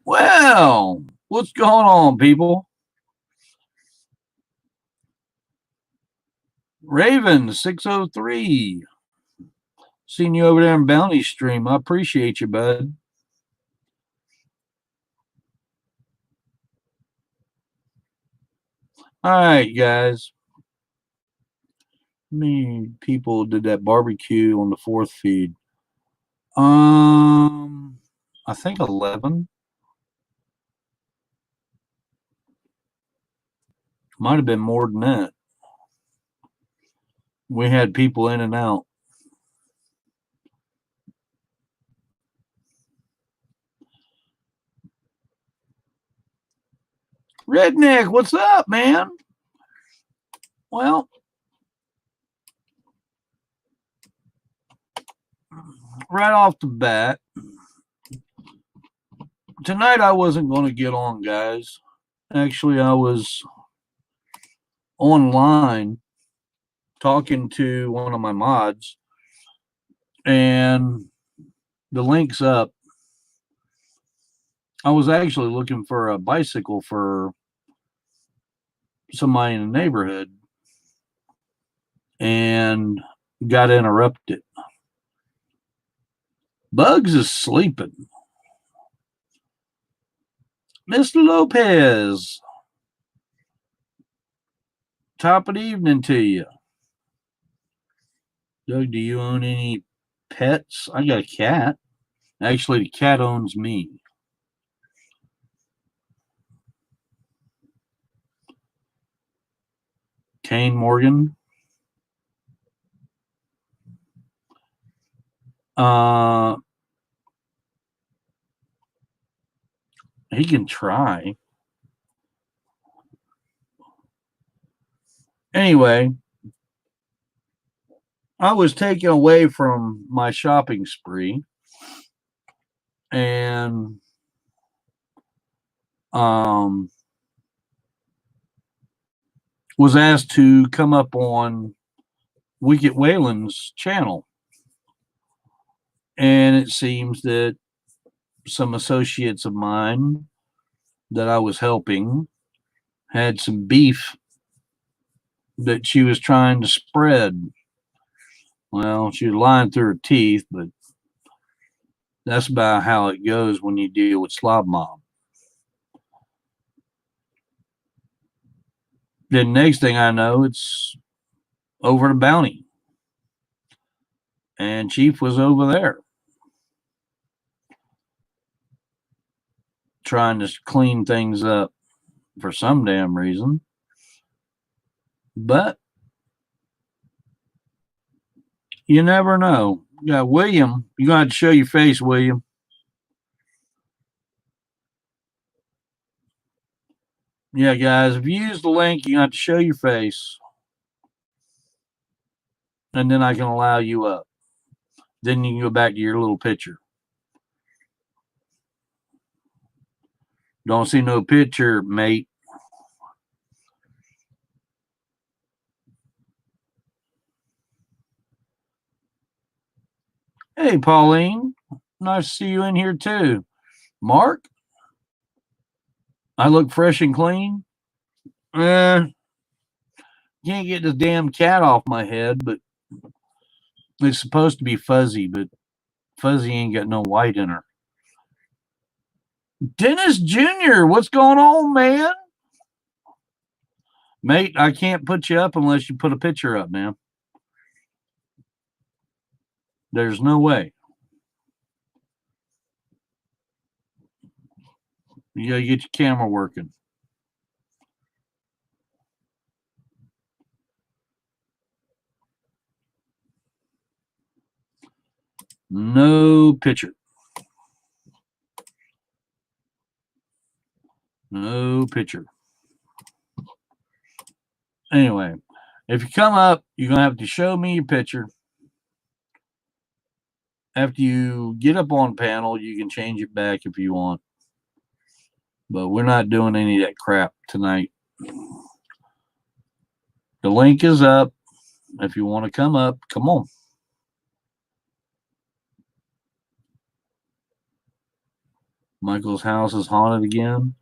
Well, what's going on, people? Raven 603. Seen you over there in Bounty Stream. I appreciate you, bud. All right, guys. How many people did that barbecue on the fourth feed? I think 11. Might have been more than that. We had people in and out. Redneck, what's up, man? Well, right off the bat, tonight I wasn't going to get on, guys. Actually, I was online talking to one of my mods, and the link's up. I was actually looking for a bicycle for somebody in the neighborhood and got interrupted. Bugs is sleeping. Mr. Lopez, top of the evening to you. Doug, do you own any pets? I got a cat. Actually, the cat owns me. Kane Morgan. He can try. Anyway, I was taken away from my shopping spree and was asked to come up on Wicked Whalen's channel. And it seems that some associates of mine that I was helping had some beef that she was trying to spread. Well, she was lying through her teeth, but that's about how it goes when you deal with Slob Mob. Then next thing I know, it's over to Bounty. And Chief was over there trying to clean things up for some damn reason. But you never know. Yeah, William, you're going to have to show your face, William. Yeah, guys, if you use the link, you have to show your face. And then I can allow you up. Then you can go back to your little picture. Don't see no picture, mate. Hey, Pauline. Nice to see you in here, too. Mark? I look fresh and clean? Can't get this damn cat off my head, but it's supposed to be Fuzzy, but Fuzzy ain't got no white in her. Dennis Jr., what's going on, man? Mate, I can't put you up unless you put a picture up, man. There's no way. You gotta get your camera working. No picture. No picture. Anyway, if you come up, you're going to have to show me your picture. After you get up on panel, you can change it back if you want. But we're not doing any of that crap tonight. The link is up. If you want to come up, come on. Michael's house is haunted again.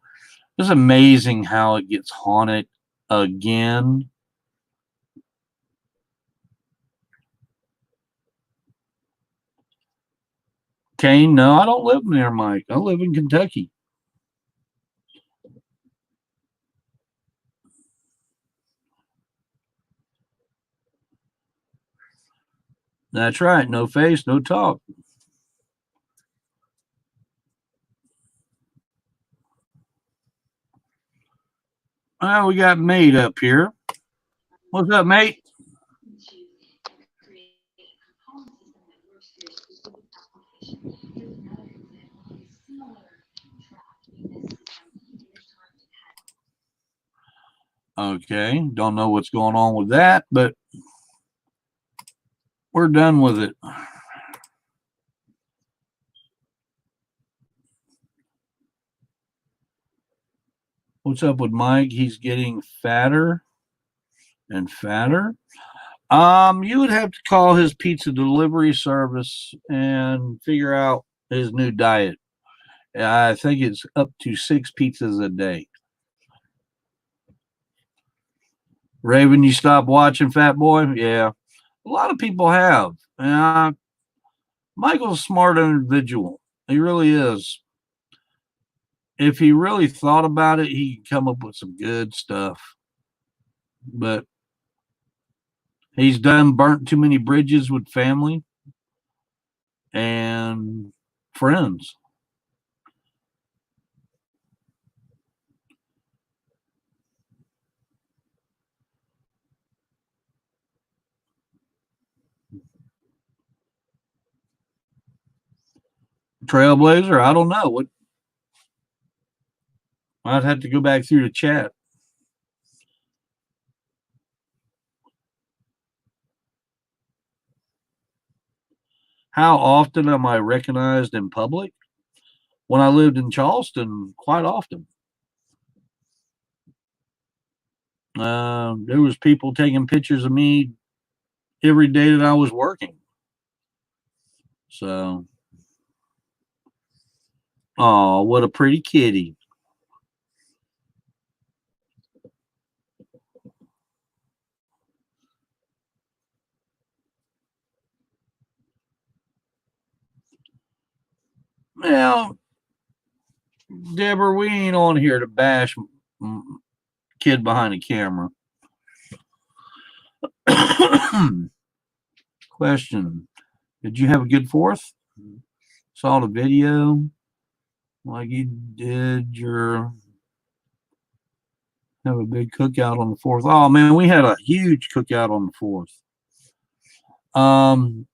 It's amazing how it gets haunted again. Kane, no, I don't live near Mike. I live in Kentucky. That's right. No face, no talk. We got mate up here. What's up, mate? Okay, don't know what's going on with that, but we're done with it. What's up with Mike? He's getting fatter and fatter. You would have to call his pizza delivery service and figure out his new diet. I think it's up to 6 pizzas a day. Raven, you stopped watching Fat Boy? Yeah. A lot of people have. Michael's a smart individual. He really is. If he really thought about it, he could come up with some good stuff. But he's burnt too many bridges with family and friends. Trailblazer, I don't know. What I'd have to go back through the chat. How often am I recognized in public? When I lived in Charleston, quite often. There was people taking pictures of me every day that I was working. So, oh, what a pretty kitty. Well, Deborah, we ain't on here to bash kid behind the camera. Question: did you have a good 4th? Saw the video. Like you did have a big cookout on the 4th. Oh man, we had a huge cookout on the 4th.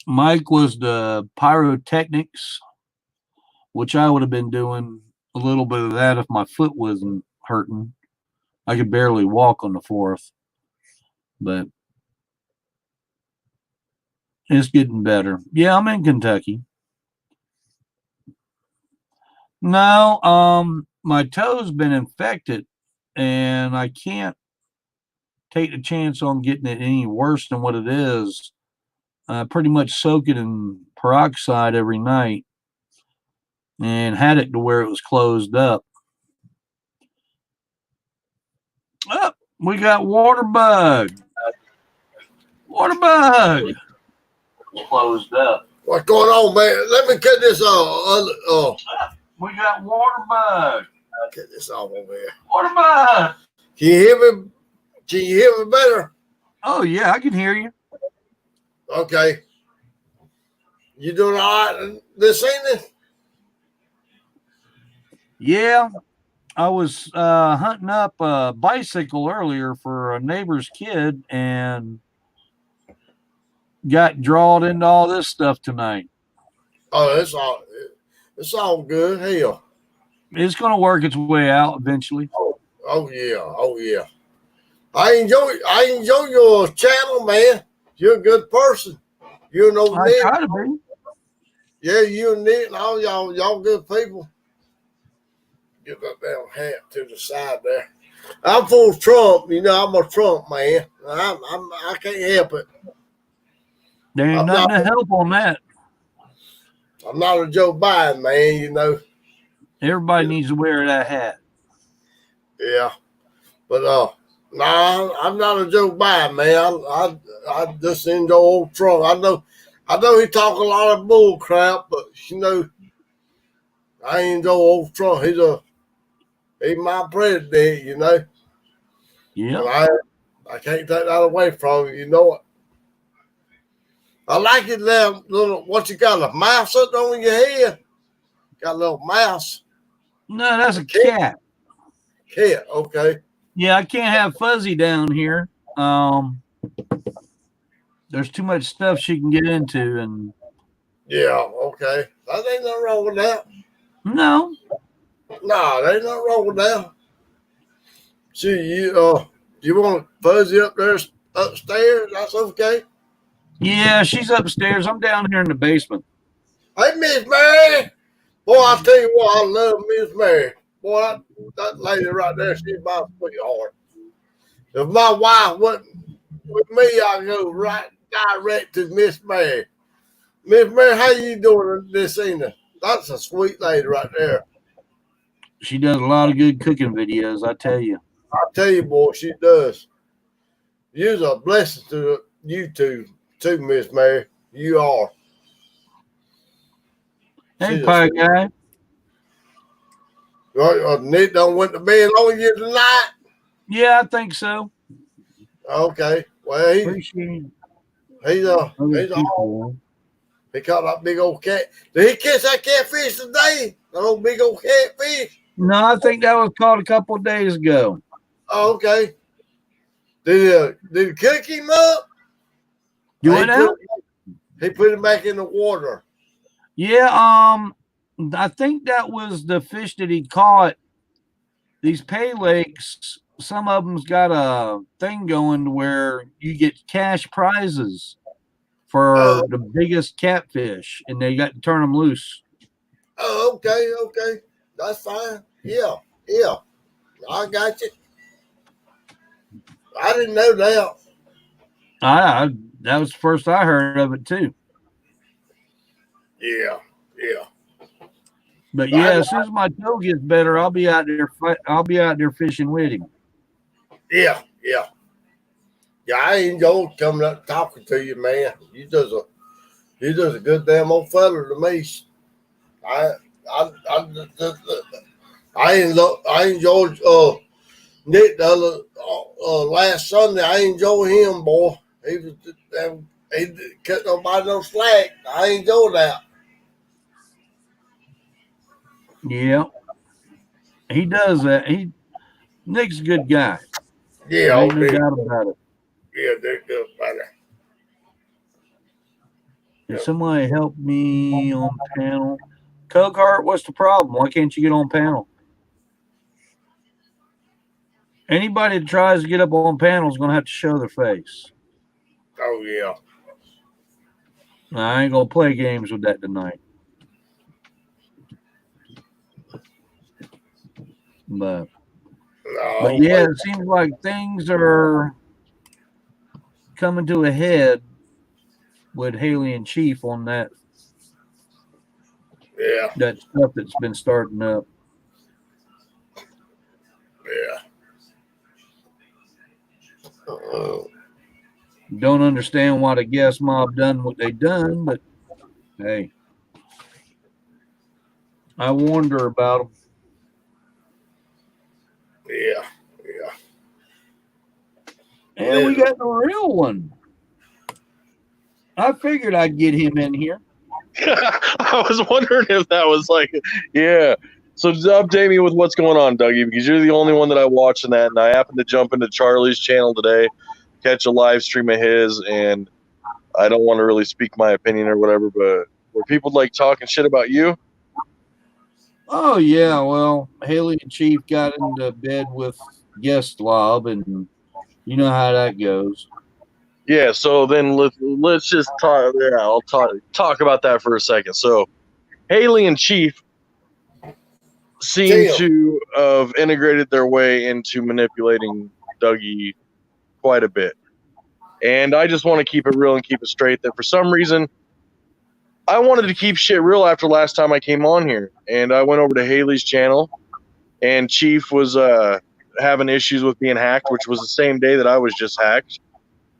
Mike was the pyrotechnics, which I would have been doing a little bit of that if my foot wasn't hurting. I could barely walk on the 4th, but it's getting better. Yeah, I'm in Kentucky. No, my toe's been infected, and I can't take the chance on getting it any worse than what it is. I pretty much soak it in peroxide every night and had it to where it was closed up. Oh, we got water bug. Water bug. Closed up. What's going on, man? Let me cut this off. We got water bug. Cut this off over here. Water bug. Can you hear me? Can you hear me better? Oh yeah, I can hear you. Okay. You doing all right this evening? Yeah, I was hunting up a bicycle earlier for a neighbor's kid and got drawn into all this stuff tonight. Oh, it's all good. Hell, it's going to work its way out eventually. Oh yeah. I enjoy your channel, man. You're a good person. You know I Nick. try to be. Yeah, you and Nick and all y'all good people. Get that damn hat to the side there. I'm for Trump. You know, I'm a Trump man. I can't help it. There ain't nothing to help on that. I'm not a Joe Biden, man, you know. Everybody needs to wear that hat. Yeah. But nah, I'm not a Joe Biden, man. I just enjoy old Trump. I know he talk a lot of bull crap, but you know, I enjoy old Trump. He's my president, you know. Yeah. And I can't take that away from him, you know it. I like it little what you got, a mouse sitting on your head? Got a little mouse. No, that's a cat. Cat, okay. Yeah, I can't have Fuzzy down here. There's too much stuff she can get into, and Yeah, okay. That ain't nothing wrong with that. no, Nah, there ain't nothing wrong with that. See, you want Fuzzy up there upstairs? That's okay. yeah, she's upstairs. I'm down here in the basement. Hey, Miss Mary. Boy, I tell you what, I love Miss Mary. Boy, that lady right there, she's my sweetheart. If my wife wasn't with me, I'd go right direct to Miss Mary. Miss Mary, how you doing this evening? That's a sweet lady right there. She does a lot of good cooking videos, I tell you. I tell you, boy, she does. You're a blessing to you two, too, Miss Mary. You are. Hey, pie guy. Nick done went to bed on you tonight? Yeah, I think so. Okay. Well, he's all. He caught that big old cat. Did he catch that catfish today? That old big old catfish? No, I think that was caught a couple of days ago. Oh, okay. Did he cook him up? You went out? He put him back in the water. Yeah, I think that was the fish that he caught. These pay lakes, some of them's got a thing going to where you get cash prizes for the biggest catfish, and they got to turn them loose. Oh, okay. That's fine. Yeah. I got you. I didn't know that. That was the first I heard of it too. Yeah. But yeah, as soon as my toe gets better, I'll be out there fishing with him. Yeah. I enjoy coming up talking to you, man. You just a good damn old fella to me. I enjoyed Nick the other last Sunday. I enjoyed him, boy. He didn't cut nobody no slack. I enjoyed that. Yeah, he does that. Nick's a good guy. Yeah, ain't no doubt about it. Yeah, they're good, brother. Can somebody help me on panel? Cokehart, what's the problem? Why can't you get on panel? Anybody that tries to get up on panel is going to have to show their face. Oh, yeah. I ain't going to play games with that tonight. But yeah, it seems like things are coming to a head with Haley and Chief on that. Yeah. That stuff that's been starting up. Yeah. Don't understand why the guest mob done what they done, but hey, I wonder about them. Yeah. And we got the real one. I figured I'd get him in here. I was wondering if that was yeah. So update me with what's going on, Dougie, because you're the only one that I watch in that, and I happened to jump into Charlie's channel today, catch a live stream of his, and I don't want to really speak my opinion or whatever, but were people talking shit about you? Oh yeah, well, Haley and Chief got into bed with Guest Lob, and you know how that goes. Yeah, so then let's just talk. Yeah, I'll talk about that for a second. So Haley and Chief seem to have integrated their way into manipulating Dougie quite a bit. And I just want to keep it real and keep it straight that for some reason I wanted to keep shit real after last time I came on here, and I went over to Haley's channel, and Chief was having issues with being hacked, which was the same day that I was just hacked,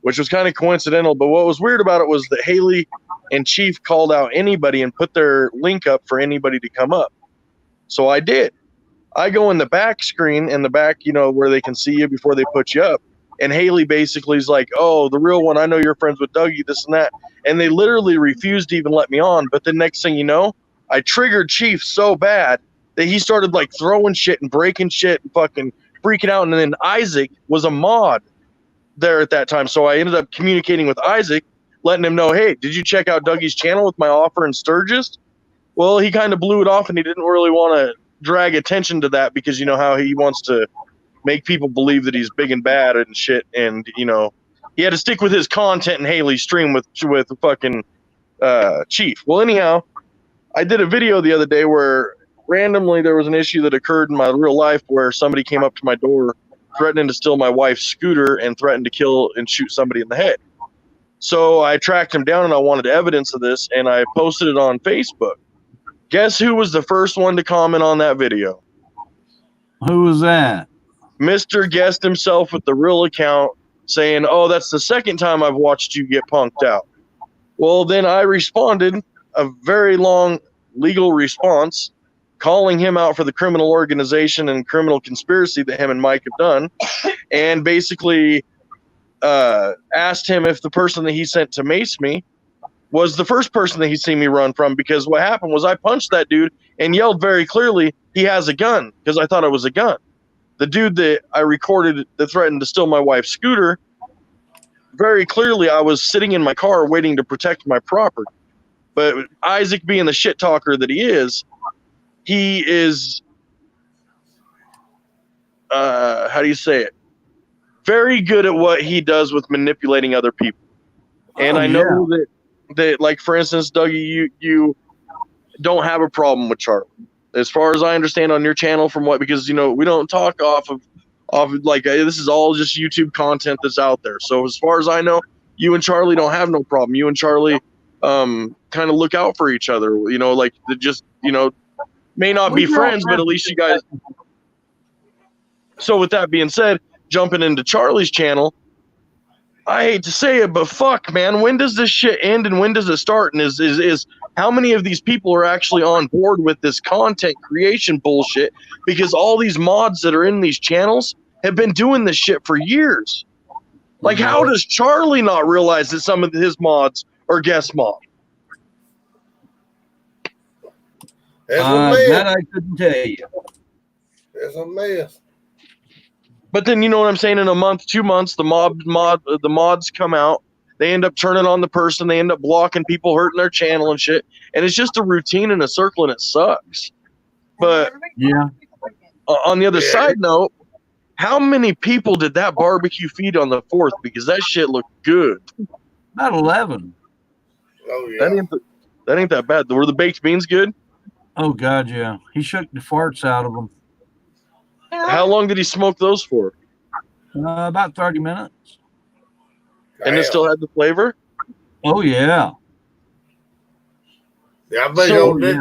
which was kind of coincidental. But what was weird about it was that Haley and Chief called out anybody and put their link up for anybody to come up. So I did. I go in the back screen, in the back, where they can see you before they put you up. And Haley basically is like, oh, the real one, I know you're friends with Dougie, this and that. And they literally refused to even let me on. But the next thing you know, I triggered Chief so bad that he started like throwing shit and breaking shit and fucking freaking out. And then Isaac was a mod there at that time. So I ended up communicating with Isaac, letting him know, hey, did you check out Dougie's channel with my offer in Sturgis? Well, he kind of blew it off, and he didn't really want to drag attention to that because you know how he wants to make people believe that he's big and bad and shit. And, he had to stick with his content in Haley's stream with fucking Chief. Well, anyhow, I did a video the other day where randomly there was an issue that occurred in my real life where somebody came up to my door threatening to steal my wife's scooter and threatened to kill and shoot somebody in the head. So I tracked him down and I wanted evidence of this, and I posted it on Facebook. Guess who was the first one to comment on that video? Who was that? Mr. Guest himself with the real account saying, oh, that's the second time I've watched you get punked out. Well, then I responded a very long legal response calling him out for the criminal organization and criminal conspiracy that him and Mike have done, and basically asked him if the person that he sent to mace me was the first person that he'd seen me run from, because what happened was I punched that dude and yelled very clearly, he has a gun, because I thought it was a gun. The dude that I recorded that threatened to steal my wife's scooter, very clearly I was sitting in my car waiting to protect my property. But Isaac, being the shit talker that he is how do you say it? Very good at what he does with manipulating other people. And I know that like, for instance, Dougie, you don't have a problem with Charlie. As far as I understand on your channel, because we don't talk off of like, this is all just YouTube content that's out there. So as far as I know, you and Charlie don't have no problem. You and Charlie kind of look out for each other, like just, may not be friends, but at least you guys. So with that being said, jumping into Charlie's channel, I hate to say it, but fuck, man, when does this shit end and when does it start? And is how many of these people are actually on board with this content creation bullshit? Because all these mods that are in these channels have been doing this shit for years. Like, how does Charlie not realize that some of his mods are guest mod? That I couldn't tell you. It's a mess. But then, you know what I'm saying? In a month, 2 months, the mods come out. They end up turning on the person. They end up blocking people, hurting their channel and shit. And it's just a routine and a circle, and it sucks. But yeah, on the other side note, how many people did that barbecue feed on the 4th? Because that shit looked good. About 11. Oh yeah. That ain't that bad. Were the baked beans good? Oh God, yeah. He shook the farts out of them. How long did he smoke those for? About 30 minutes. And it still had the flavor? Oh yeah. Yeah, I think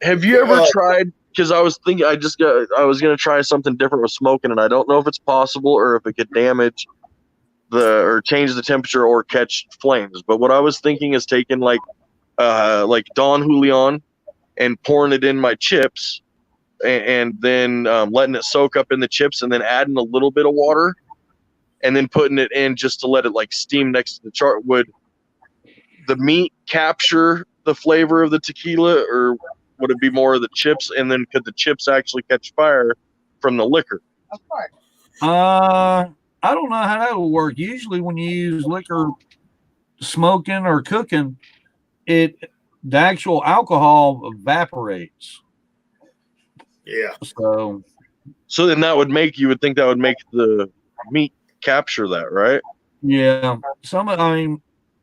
Have you ever tried? Because I was thinking, I was gonna try something different with smoking, and I don't know if it's possible or if it could damage or change the temperature or catch flames. But what I was thinking is taking like Don Julian and pouring it in my chips, and then letting it soak up in the chips, and then adding a little bit of water, and then putting it in just to let it like steam next to the char. Would the meat capture the flavor of the tequila, or would it be more of the chips? And then could the chips actually catch fire from the liquor? Of course. I don't know how that will work. Usually when you use liquor smoking or cooking, the actual alcohol evaporates. Yeah. So then you would think that would make the meat capture that, right? Yeah.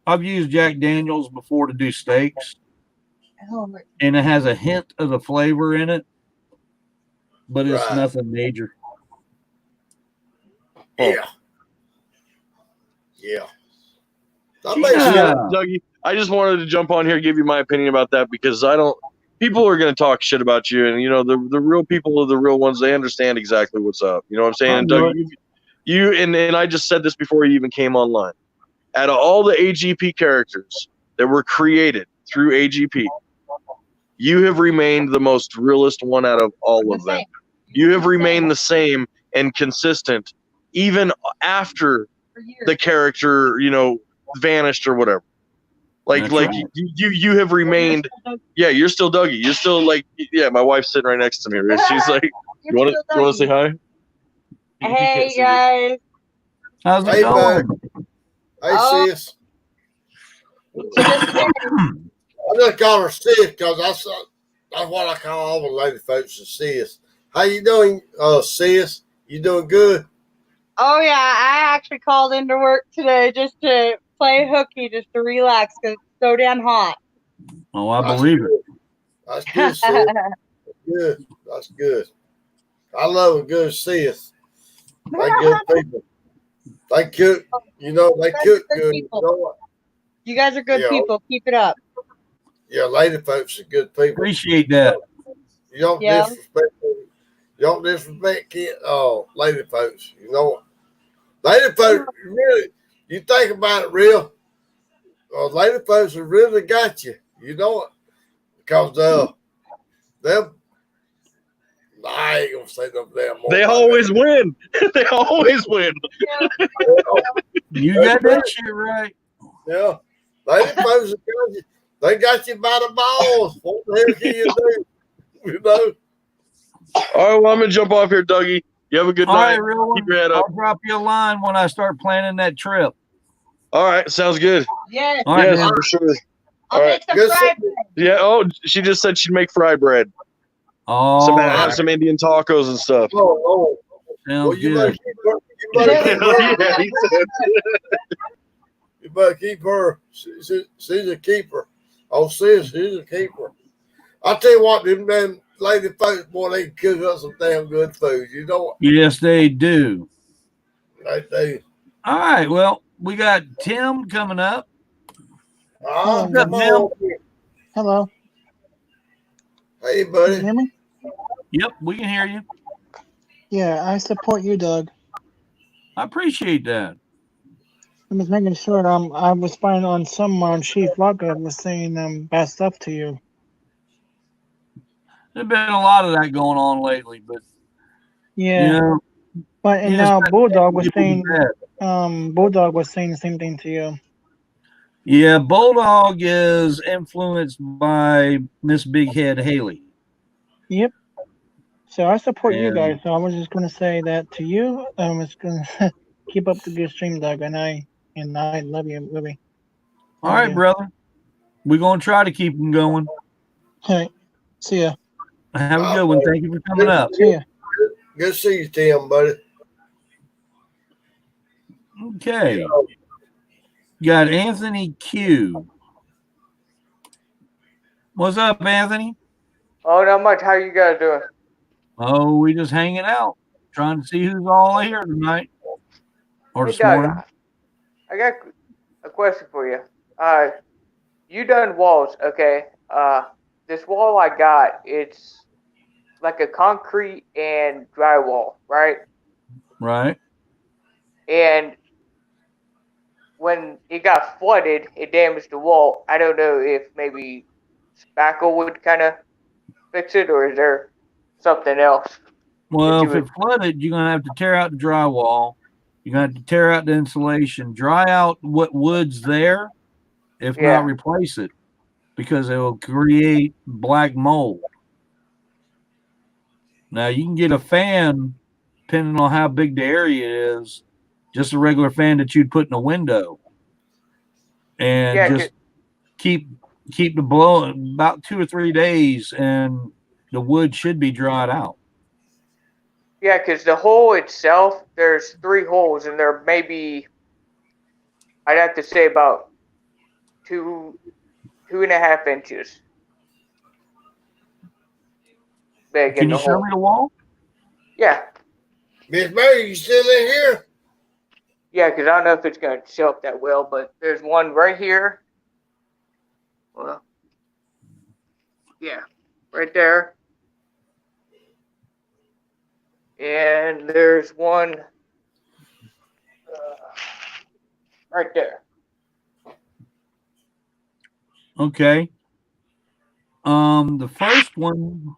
I've used Jack Daniels before to do steaks, and it has a hint of the flavor in it, but it's nothing major. Yeah. Yeah. Dougie, I just wanted to jump on here, give you my opinion about that because people are going to talk shit about you, and the real people are the real ones. They understand exactly what's up. You know what I'm saying? I And know Doug, and I just said this before you even came online. Out of all the AGP characters that were created through AGP, you have remained the most realist one out of all of them. You have remained the same and consistent even after the character, vanished or whatever. Like That's right. you have remained. Yeah, you're still Dougie. You're still like, yeah. My wife's sitting right next to me. She's like, you want to say hi? Hey guys. How's it Hey, bud. going? Hey, Oh. sis. I just call her sis because that's what I call all the lady folks is sis. How you doing, sis? You doing good? Oh yeah, I actually called into work today just to play hooky, just to relax because it's so damn hot. Oh, I That's believe good. it. That's good, sis. Good. That's good. I love a good sis. They good people. They cook. They cook good. You know what? You guys are good people. Keep it up. Yeah, lady folks are good people. Appreciate that. You don't disrespect them. You don't disrespect lady folks. You know what? Lady folks, really, you think about it real, lady folks have really got you. You know it. Because them, I ain't going to say no damn more. They always win. They always win. You got that shit right. Yeah. Lady folks have got you. They got you by the balls. What the hell can you do? You know? All right, well, I'm going to jump off here, Dougie. You have a good All night. right, real one. Keep your head up. I'll drop you a line when I start planning that trip. All right, sounds good. Yes. All right, Yes, man. for sure. I'll All make some Good fried seeing bread. Yeah. Oh, she just said she'd make fry bread. Oh, Have some Indian tacos and stuff. Oh. sounds Well, you good. better keep her. Yeah, he said. You better keep her. She's a keeper. Oh, sis, she's a keeper. I tell you what, them damn lady folks, boy, they can cook up some damn good food. You know what? Yes, they do. They All right. Well, we got Tim coming up. Ah, What's up, come Tim? on. Hello. Hey, Can you buddy. hear me? Yep, we can hear you. Yeah, I support you, Doug. I appreciate that. I'm just making sure. I was finding on some Chief Vlogger was saying bad stuff to you. There's been a lot of that going on lately, but Yeah. But and you now just- Bulldog was people saying bad. Bulldog was saying the same thing to you. Yeah, Bulldog is influenced by Miss Big Head Haley. Yep. So I support you And- guys. So I was just gonna say that to you. I was gonna keep up the good stream, Doug, and I love you, really. All right, brother. We're gonna try to keep them going. All right. See ya. Have a good one. Thank you for coming up. See ya. Good to see you, Tim, buddy. Okay. Got Anthony Q. What's up, Anthony? Oh, not much. How you guys doing? Oh, we just hanging out, trying to see who's all here tonight or Hey, this Doug, morning. I got a question for you. You done walls, okay? This wall I got, it's like a concrete and drywall, right? Right. And when it got flooded, it damaged the wall. I don't know if maybe spackle would kind of fix it, or is there something else? Well, you if it would- flooded, you're gonna have to tear out the drywall. You're gonna have to tear out the insulation, dry out what wood's there, if Yeah. not replace it, because it will create black mold. Now you can get a fan, depending on how big the area is, just a regular fan that you'd put in a window, and Yeah, just keep the blow about 2 or 3 days, and the wood should be dried out. Yeah, because the hole itself, there's 3 holes, and there may be, I'd have to say about 2.5 inches big Can in you the show hole. me the wall? Yeah, Miss Mary, you still in here? yeah, because I don't know if it's going to show up that well, but there's one right here, Well, yeah, right there. And there's one right there. Okay. The first one,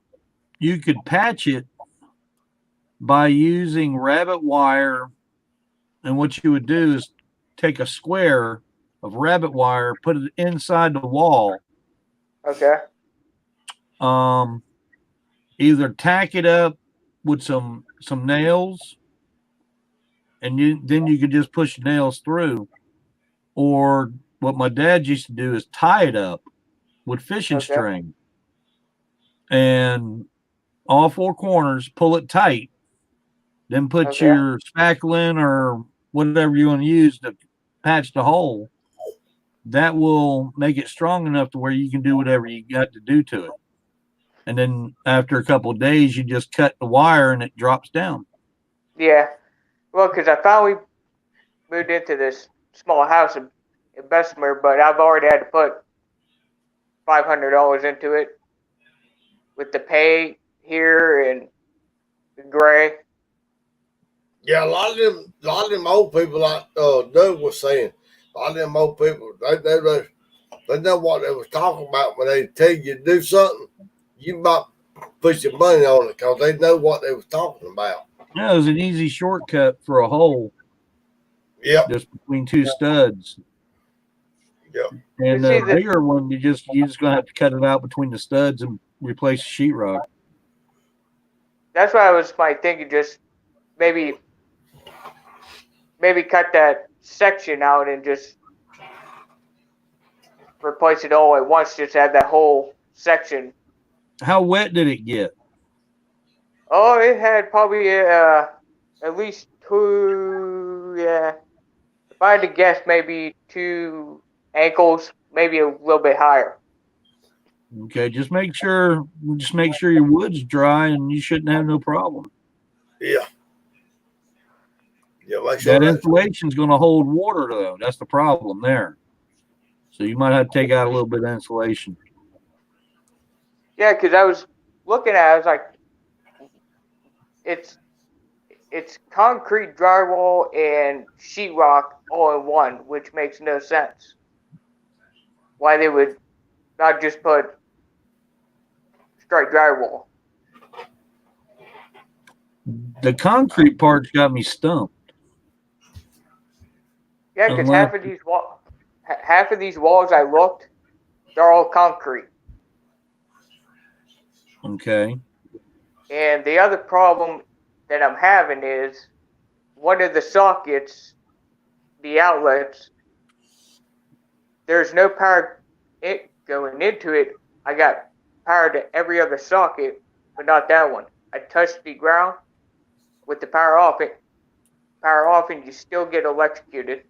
you could patch it by using rabbit wire. And what you would do is take a square of rabbit wire, put it inside the wall. Okay. Either tack it up with some nails, and then you could just push nails through. Or what my dad used to do is tie it up with fishing Okay. string, and all four corners, pull it tight, then put Okay. your spackle in or whatever you want to use to patch the hole. That will make it strong enough to where you can do whatever you got to do to it. And then after a couple of days, you just cut the wire and it drops down. Yeah. Well, because I finally moved into this small house in Bessemer, but I've already had to put $500 into it with the paint here and the gray. Yeah, a lot of them old people, like Doug was saying, a lot of them old people, they know what they was talking about when they tell you to do something. You might put your money on it because they know what they was talking about. Yeah, it was an easy shortcut for a hole. Yep. Just between two studs. Yep. And the bigger one, you're just gonna have to cut it out between the studs and replace the sheetrock. That's why I was thinking, just maybe cut that section out and just replace it all at once. Just have that whole section. How wet did it get? Oh, it had probably at least two. Yeah, if I had to guess, maybe 2 ankles, maybe a little bit higher. Okay, just make sure your wood's dry, and you shouldn't have no problem. Yeah. Yeah, make sure that insulation's going to hold water, though. That's the problem there. So you might have to take out a little bit of insulation. Yeah, because I was looking at it, I was like, it's concrete drywall and sheetrock all in one, which makes no sense. Why they would not just put straight drywall? The concrete part's got me stumped. Yeah, because half of these walls I looked, they're all concrete. Okay. And the other problem that I'm having is one of the sockets, the outlets, there's no power going into it. I got power to every other socket, but not that one. I touched the ground with the power off, and you still get electrocuted.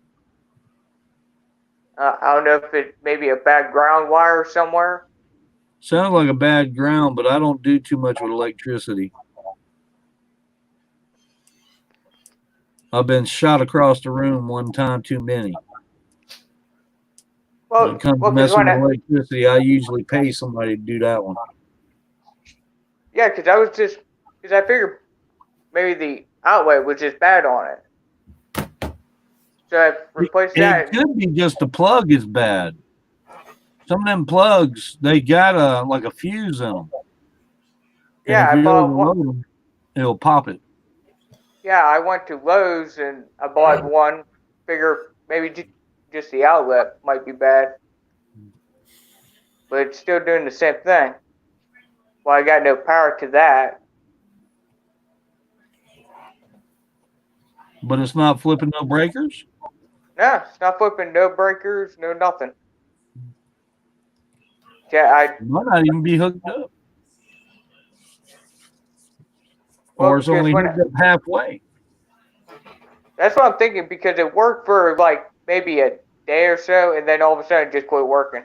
I don't know if it maybe a bad ground wire somewhere. Sounds like a bad ground, but I don't do too much with electricity. I've been shot across the room one time too many. When it comes to messing with electricity, I usually pay somebody to do that one. Yeah, because I figured maybe the outlet was just bad on it. So I replaced that. It could be just the plug is bad. Some of them plugs, they got a fuse in them. Yeah, and if you overload them, it'll pop it. Yeah, I went to Lowe's and I bought one. Figure maybe just the outlet might be bad, but it's still doing the same thing. Well, I got no power to that. But it's not flipping no breakers? No, it's not flipping no breakers, no nothing. Yeah, It might not even be hooked up. Well, or it's only hooked up halfway. That's what I'm thinking, because it worked for like maybe a day or so, and then all of a sudden it just quit working.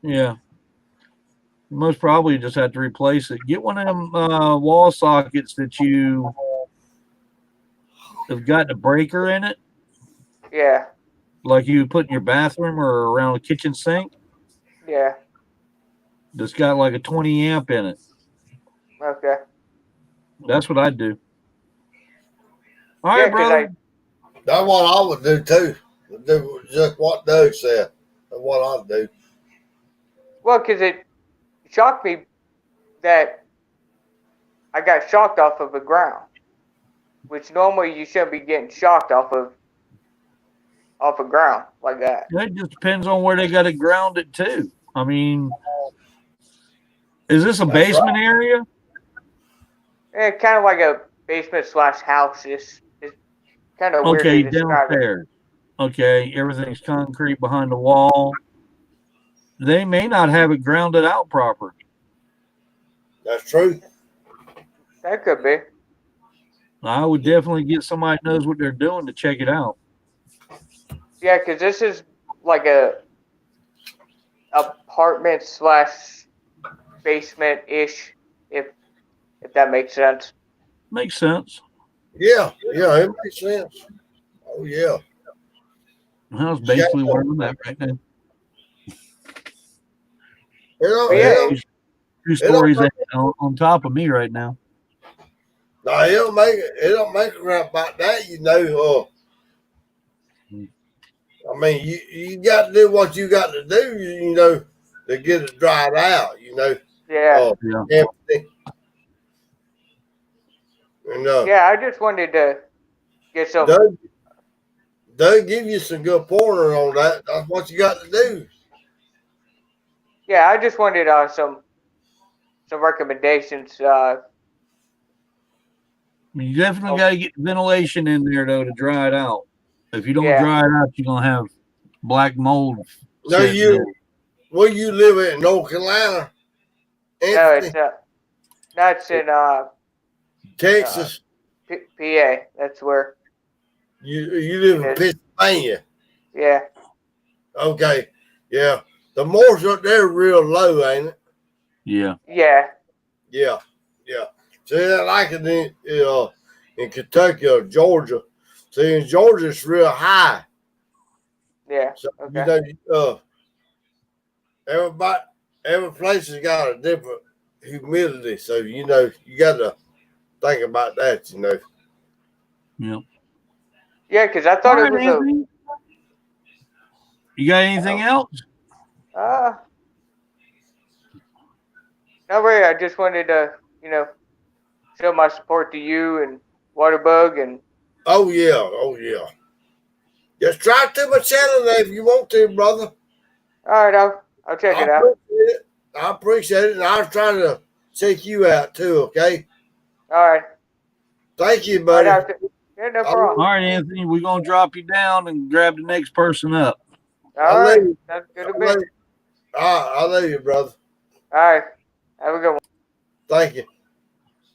Yeah. Most probably just have to replace it. Get one of them wall sockets that you have got a breaker in it. Yeah. Like you put in your bathroom or around a kitchen sink. Yeah. that's got like a 20 amp in it. Okay. That's what I'd do. All Yeah, right, 'cause brother. That's what I would do too. Do just what Doug said. That's what I'd do. Well, because it shocked me that I got shocked off of the ground, which normally you shouldn't be getting shocked off of ground like that. It just depends on where they got it grounded to. I mean, is this a That's basement area? Kind of like a basement / house. It's kind of weird Okay, to describe it. downstairs. Okay, everything's concrete behind the wall. They may not have it grounded out proper. That's true. That could be. I would definitely get somebody that knows what they're doing to check it out. Yeah, because this is like a apartment / basement ish, if that makes sense. Makes sense. Yeah, it makes sense. Oh yeah. That's basically where I'm at right now. It Yeah. don't, Two stories on top of me right now. no, it don't make a rap about that, you know. I mean, you got to do what you got to do, you know, to get it dried out, you know. Yeah. Yeah. Empty. And Yeah, I just wanted to get some. Doug give you some good pointer on that. That's what you got to do. Yeah, I just wanted some recommendations. You definitely got to get ventilation in there though to dry it out. If you don't Yeah. dry it out, you're gonna have black mold. No, sitting there. where you live at in North Carolina? No, Anthony, it's no, it's in Texas. PA. That's where. You live in Pennsylvania. Yeah. Okay. Yeah. The moors up there real low, ain't it? Yeah. Yeah. Yeah. See, that like it in Kentucky or Georgia. See, in Georgia, it's real high. Yeah. So, Okay. you know, every place has got a different humidity. So, you know, you got to think about that, you know. Yeah. Yeah, because I thought All it right, was Anthony. You got anything else? No, really. I just wanted to, show my support to you and Waterbug and. Oh, yeah. Just drive to my channel there if you want to, brother. All right, I'll check it out. I appreciate it. And I was trying to check you out too, okay? All right. Thank you, buddy. Yeah, no problem. All right, Anthony. We're gonna drop you down and grab the next person up. All right. That's good to be. I love you, brother. All right. Have a good one. Thank you.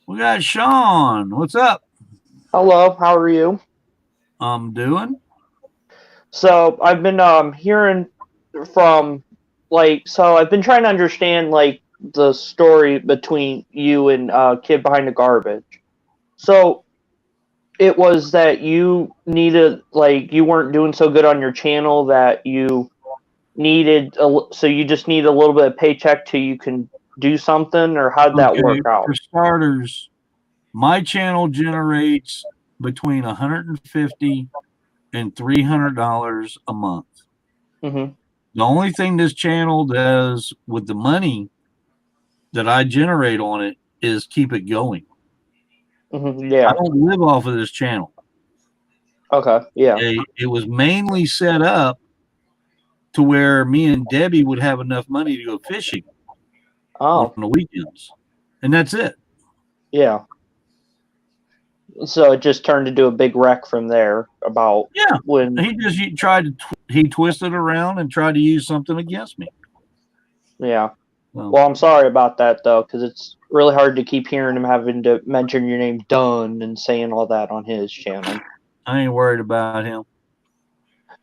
We got Sean. What's up? Hello, how are you? I'm doing. So I've been hearing from I've been trying to understand the story between you and Kid Behind the Garbage. So it was that you needed you weren't doing so good on your channel that you needed so you just need a little bit of paycheck till you can do something, or how'd that work out? For starters, my channel generates between $150 and $300 a month. Mm-hmm. The only thing this channel does with the money that I generate on it is keep it going. Mm-hmm. Yeah. I don't live off of this channel. Okay. Yeah. It was mainly set up to where me and Debbie would have enough money to go fishing on the weekends, and that's it. Yeah. So it just turned into a big wreck from there. About when he tried to he twisted around and tried to use something against me. Yeah. Well, I'm sorry about that though, because it's really hard to keep hearing him having to mention your name Dunn and saying all that on his channel. I ain't worried about him.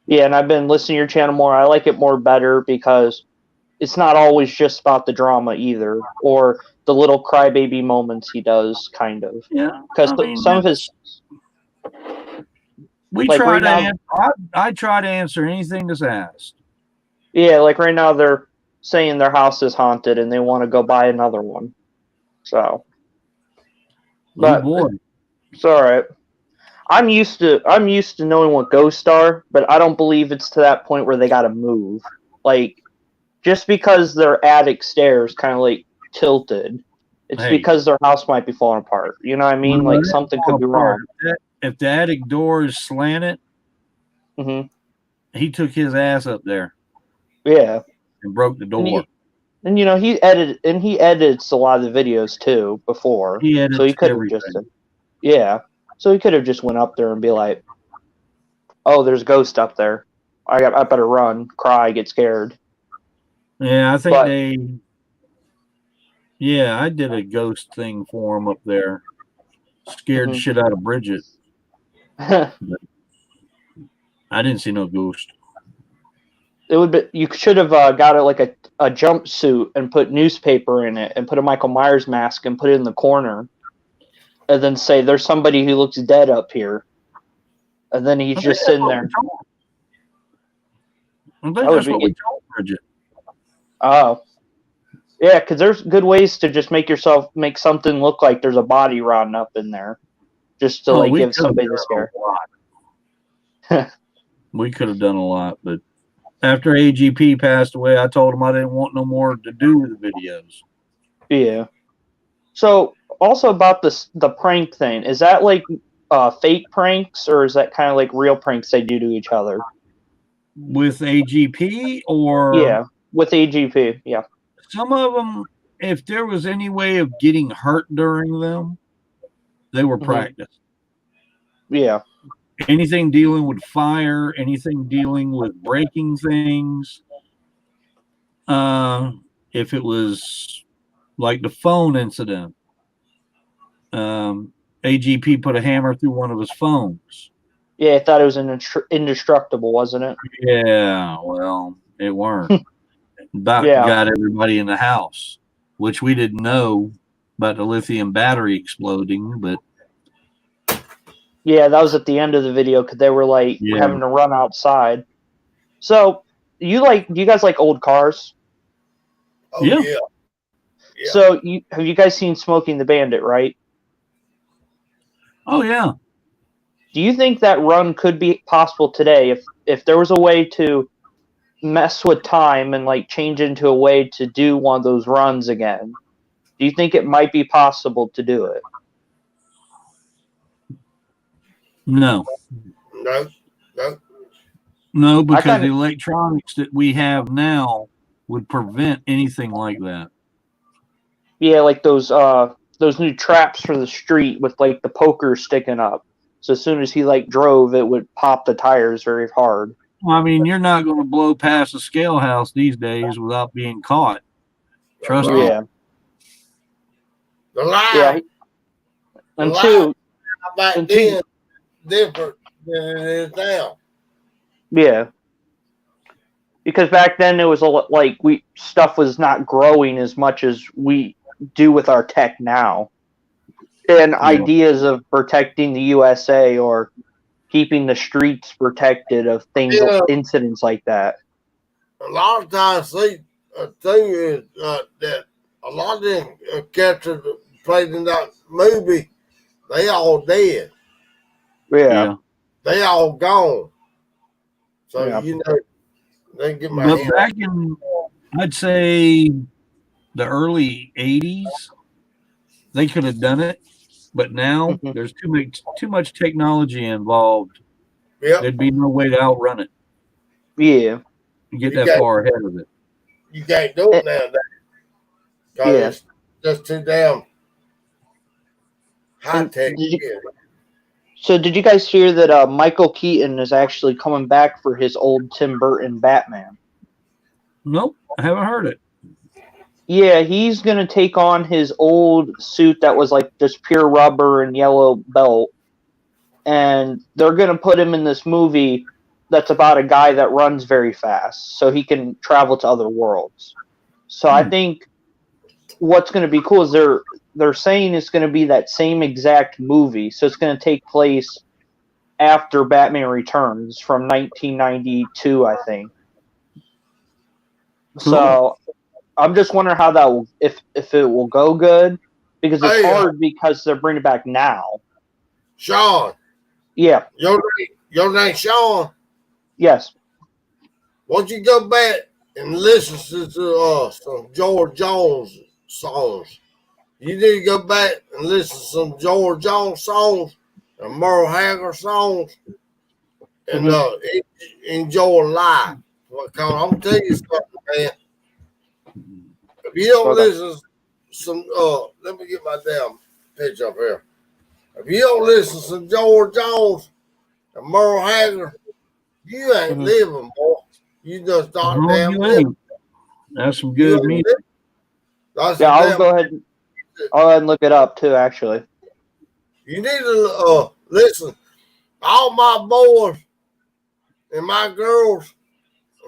Yeah, and I've been listening to your channel more. I like it more better because it's not always just about the drama either, or the little crybaby moments he does, kind of. Yeah. Because some of his. We try to. I try to answer anything that's asked. Yeah, like right now they're saying their house is haunted and they want to go buy another one. So, but boy. it's all right. I'm used to knowing what ghosts are, but I don't believe it's to that point where they got to move. Like, just because their attic stairs kind of like tilted, it's Hey. because their house might be falling apart. You know what I mean? Well, Like something could be wrong. If the attic door is slanted, Hmm. he took his ass up there Yeah, and broke the door. and you know he edits a lot of the videos too before, He edits so he could have everything. just so he could have just went up there and be like, "Oh, there's a ghost up there. I better run, cry, get scared." Yeah, I think But- I did a ghost thing for him up there. Scared the Mhm. shit out of Bridget. I didn't see no ghost. It would be. You should have got it like a jumpsuit and put newspaper in it and put a Michael Myers mask and put it in the corner, and then say, "There's somebody who looks dead up here," and then he's just sitting there. I think that's what we told Bridget. Oh, yeah, because there's good ways to just make something look like there's a body rotting up in there, just to like give somebody the scare. We could have done a lot, but after AGP passed away, I told him I didn't want no more to do with the videos. Yeah. So also about the prank thing, is that like fake pranks, or is that kind of like real pranks they do to each other? With AGP or Yeah, with AGP, yeah. some of them, if there was any way of getting hurt during them, they were practiced. Yeah. Anything dealing with fire, anything dealing with breaking things. If it was like the phone incident, AGP put a hammer through one of his phones. Yeah, I thought it was indestructible, wasn't it? Yeah, well, it weren't. About Yeah. got everybody in the house, which we didn't know about the lithium battery exploding, but Yeah, that was at the end of the video because they were like having to run outside. So, do you guys like old cars? Oh, yeah. So, have you guys seen Smoking the Bandit, right? Oh, yeah. Do you think that run could be possible today if there was a way to mess with time and like change into a way to do one of those runs again? Do you think it might be possible to do it? No. No, because the electronics that we have now would prevent anything like that. Yeah, like those new traps for the street with like the poker sticking up. So as soon as he like drove, it would pop the tires very hard. Well, I mean, you're not going to blow past a scale house these days without being caught. Trust me. Yeah. The live. Yeah. And two, back then different than it is now. Yeah. Because back then it was like stuff was not growing as much as we do with our tech now. And ideas of protecting the USA or keeping the streets protected of things, incidents like that. A lot of times, see, the thing is that a lot of them characters that played in that movie, they all dead. Yeah. They all gone. So, you know, they get my hand. Back in, I'd say, the early 80s, they could have done it. But now there's too much technology involved. There'd be no way to outrun it. Yeah. Get that far ahead of it. You can't do it nowadays. Because it's just too damn high tech. So did you guys hear that Michael Keaton is actually coming back for his old Tim Burton Batman? Nope, I haven't heard it. Yeah, he's going to take on his old suit that was like just pure rubber and yellow belt. And they're going to put him in this movie that's about a guy that runs very fast so he can travel to other worlds. So I think what's going to be cool is they're saying it's going to be that same exact movie. So it's going to take place after Batman Returns from 1992, I think. So I'm just wondering how that will, if it will go good, because it's Hey, hard because they're bringing it back now. Sean, Yeah. your name Sean. Yes. Won't you go back and listen to some George Jones songs? You need to go back and listen to some George Jones songs and Merle Haggard songs and enjoy life. Because I'm telling you something, man. If you don't listen to some, let me get my damn pitch up here. If you don't listen to some George Jones and Merle Haggard, you ain't living, boy. You just start No, damn you living. ain't. That's some You good ain't music. living. That's Yeah, a I'll damn. go ahead. I'll go ahead and look it up too. Actually. You need to listen. All my boys and my girls,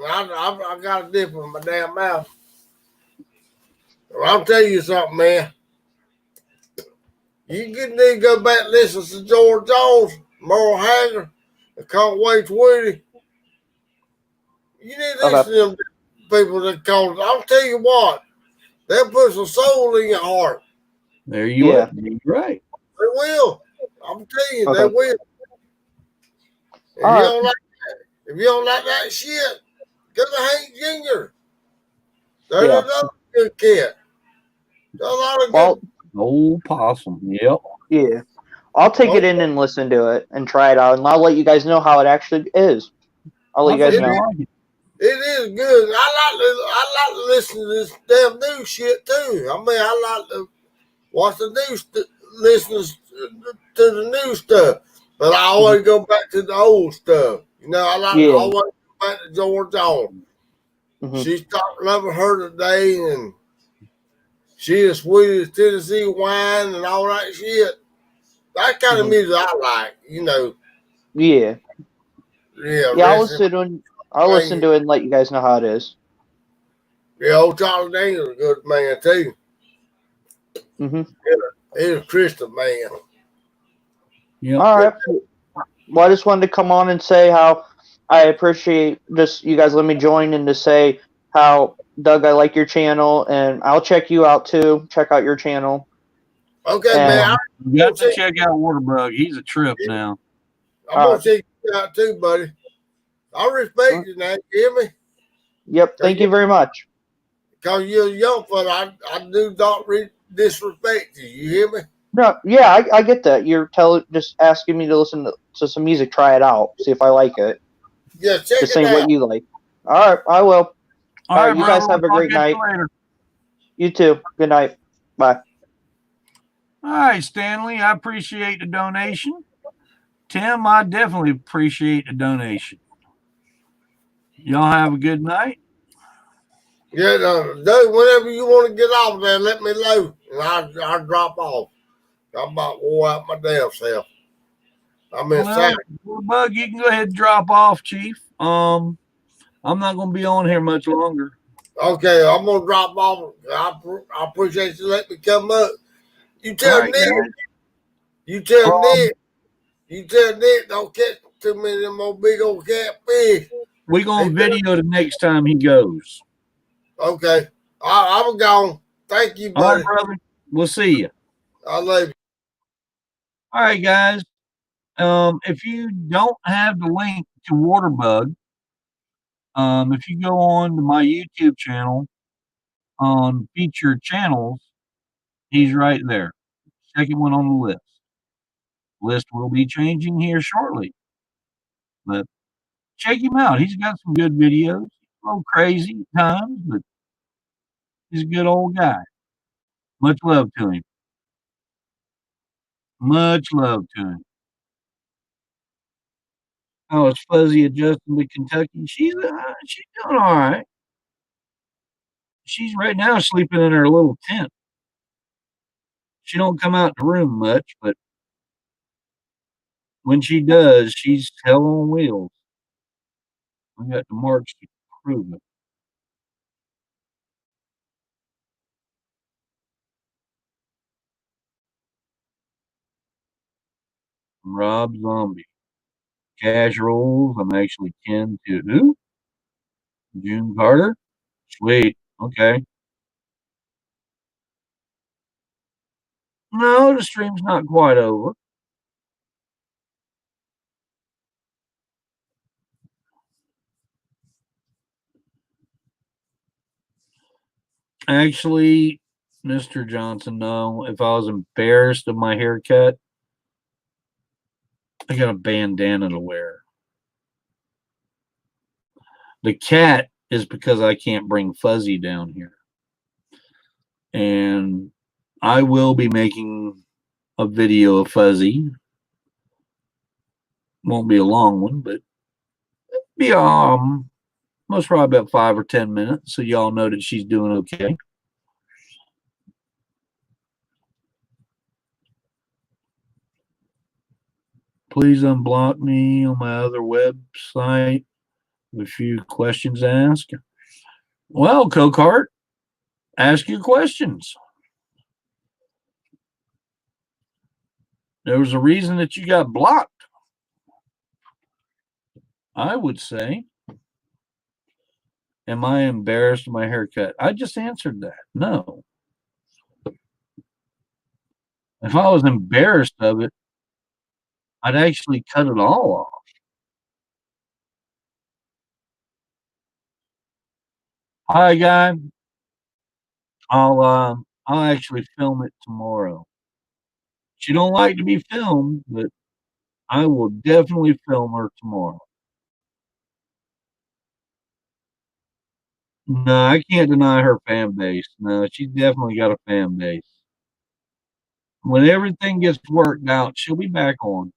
I got a dip in my damn mouth. I'll tell you something, man. You need to go back and listen to George Jones, Merle Haggard, and Can't Wait Woody. You need to listen to them people that call. I'll tell you what, they'll put some soul in your heart. There you are. You're right. They will. I'm telling you, they will. If All you right. don't like that, if you don't like that shit, go to Hank Jr. There's another good kid. There's a lot of good. Old possum. Yep. Yeah. I'll take it in and listen to it and try it out, and I'll let you guys know how it actually is. I'll let you guys know. It is good. I like to listen to this damn new shit too. I mean, I like to watch the news, listen to the new stuff, but I always go back to the old stuff. You know, I like to always go back to George Jones. She stopped loving her today, and she is sweet as Tennessee wine and all that shit. That kind of music I like. You know. Yeah. Yeah. I'll listen to it and let you guys know how it is. Yeah, old Charlie Daniels is a good man too. He's a Christian man. Yep. All right. Well, I just wanted to come on and say how I appreciate just you guys let me join and to say how Doug, I like your channel, and I'll check you out too. Check out your channel. Okay, man. You got to check out Waterbug. He's a trip now. I'm gonna check you out too, buddy. I respect you now. You hear me? Yep. Thank you very much. Because you're a young fella, I do not disrespect you. You hear me? No, yeah, I get that. You're just asking me to listen to some music, try it out, see if I like it. Yeah, check just it saying out. what you like. All right, I will. All right, you guys have a great night. You too. Good night. Bye. All right, Stanley, I appreciate the donation. Tim, I definitely appreciate the donation. Y'all have a good night. Yeah, Doug, whenever you want to get off there, let me know, and I'll drop off. I'm about wore out my damn self. I'm inside. Bug, you can go ahead and drop off, Chief. I'm not going to be on here much longer. Okay, I'm gonna drop off. I appreciate you letting me come up. You tell Nick. Guys. You tell Nick. You tell Nick don't catch too many of them old big old catfish. We're gonna video the next time he goes. Okay, I'm gone. Thank you, buddy. All right, brother. We'll see you. I love you. All right, guys. If you don't have the link to Waterbug, if you go on to my YouTube channel on featured channels, he's right there. Second one on the list. List will be changing here shortly. But check him out. He's got some good videos. A little crazy at times, but he's a good old guy. Much love to him. Much love to him. Oh, it's Fuzzy adjusting to Kentucky. She's doing all right. She's right now sleeping in her little tent. She don't come out the room much, but when she does, she's hell on wheels. I got the marks to prove it. Rob Zombie. Cash rolls. I'm actually 10 to who? June Carter. Sweet. Okay. No, the stream's not quite over. Actually, Mr. Johnson, no. If I was embarrassed of my haircut, I got a bandana to wear. The cat is because I can't bring Fuzzy down here. And I will be making a video of Fuzzy. Won't be a long one, but be most probably about 5 or 10 minutes, so y'all know that she's doing okay. Please unblock me on my other website with a few questions asked. Well, Cocart, ask your questions. There was a reason that you got blocked. I would say, am I embarrassed of my haircut? I just answered that. No. If I was embarrassed of it, I'd actually cut it all off. Hi, guy. I'll actually film it tomorrow. She don't like to be filmed, but I will definitely film her tomorrow. No, I can't deny her fan base. No, she's definitely got a fan base. When everything gets worked out, she'll be back on.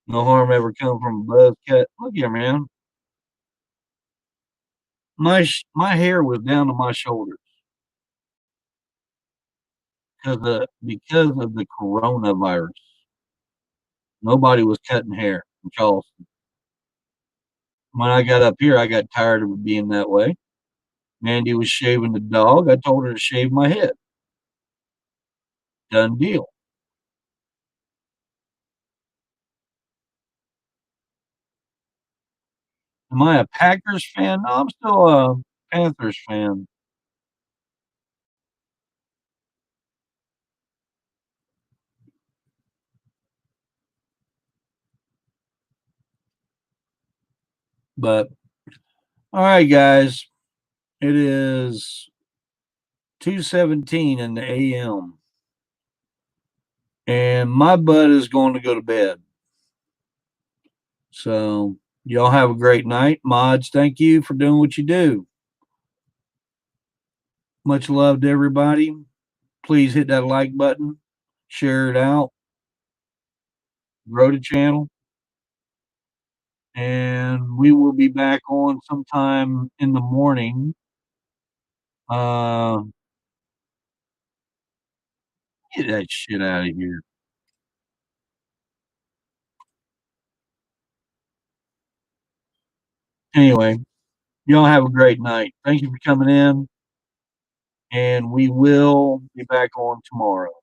No harm ever come from a buzz cut. Look here, man. My hair was down to my shoulders because of the coronavirus. Nobody was cutting hair in Charleston. When I got up here, I got tired of it being that way. Mandy was shaving the dog. I told her to shave my head. Done deal. Am I a Packers fan? No, I'm still a Panthers fan. But all right, guys. It is 2:17 in the AM. And my butt is going to go to bed. So y'all have a great night. Mods, thank you for doing what you do. Much love to everybody. Please hit that like button, share it out, grow the channel, and we will be back on sometime in the morning. Get that shit out of here. Anyway, y'all have a great night. Thank you for coming in, and we will be back on tomorrow.